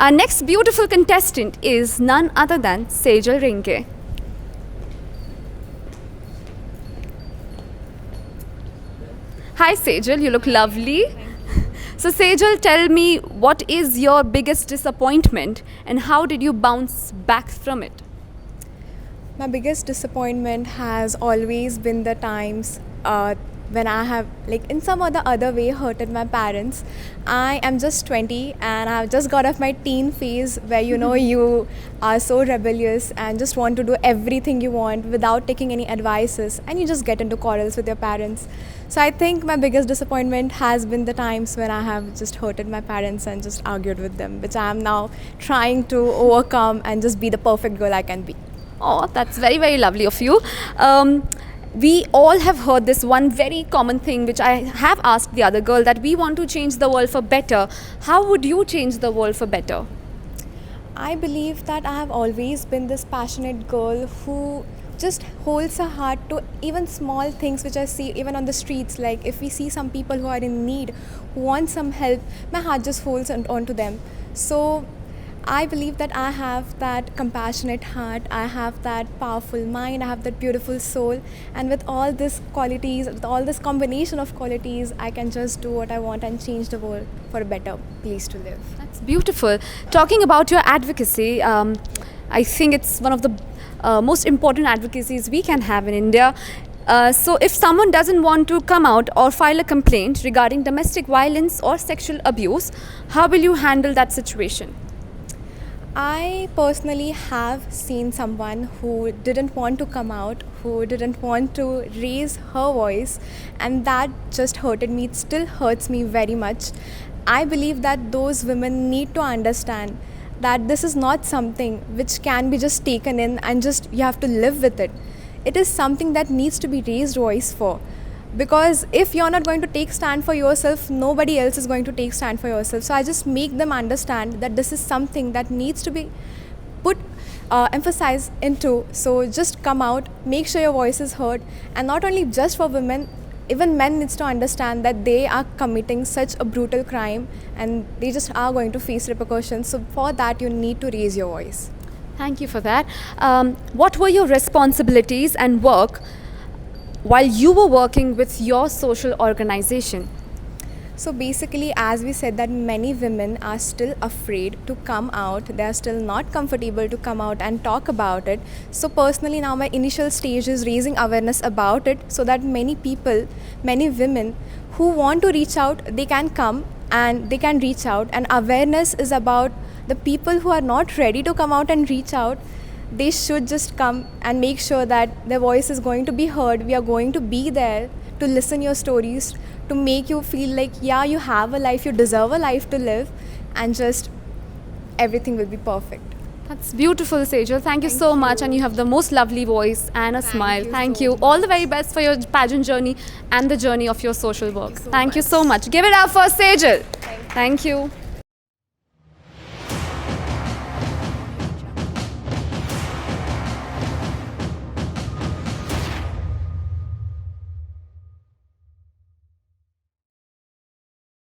Our next beautiful contestant is none other than Sejal Rinke. Hi Sejal, you look lovely. So Sejal, tell me, what is your biggest disappointment and how did you bounce back from it? My biggest disappointment has always been the times when I have, like, in some or the other way, hurted my parents. I am just 20 and I've just got off my teen phase where you are so rebellious and just want to do everything you want without taking any advices, and you just get into quarrels with your parents. So I think my biggest disappointment has been the times when I have just hurted my parents and just argued with them, which I am now trying to overcome and just be the perfect girl I can be. Oh, that's very, very lovely of you. We all have heard this one very common thing, which I have asked the other girl, that we want to change the world for better. How would you change the world for better? I believe that I have always been this passionate girl who just holds her heart to even small things which I see even on the streets. Like if we see some people who are in need, who want some help, my heart just holds onto them. So I believe that I have that compassionate heart, I have that powerful mind, I have that beautiful soul, and with all these qualities, with all this combination of qualities, I can just do what I want and change the world for a better place to live. That's beautiful. Talking about your advocacy, I think it's one of the most important advocacies we can have in India. So if someone doesn't want to come out or file a complaint regarding domestic violence or sexual abuse, how will you handle that situation? I personally have seen someone who didn't want to come out, who didn't want to raise her voice, and that just hurted me. It still hurts me very much. I believe that those women need to understand that this is not something which can be just taken in and just you have to live with it. It is something that needs to be raised voice for. Because if you're not going to take stand for yourself, nobody else is going to take stand for yourself. So I just make them understand that this is something that needs to be put emphasized into. So just come out, make sure your voice is heard, and not only just for women, even men needs to understand that they are committing such a brutal crime and they just are going to face repercussions. So for that you need to raise your voice. Thank you for that. What were your responsibilities and work while you were working with your social organization? So basically, as we said, that many women are still afraid to come out. They are still not comfortable to come out and talk about it. So personally, now my initial stage is raising awareness about it so that many people, many women who want to reach out, they can come and they can reach out. And awareness is about the people who are not ready to come out and reach out. They should just come and make sure that their voice is going to be heard. We are going to be there to listen your stories, to make you feel like, yeah, you have a life, you deserve a life to live, and just everything will be perfect. That's beautiful, Sejal. Thank you so much, and you have the most lovely voice and a smile. Thank you. All the very best for your pageant journey and the journey of your social work. Thank you so much. Give it up for Sejal. Thank you.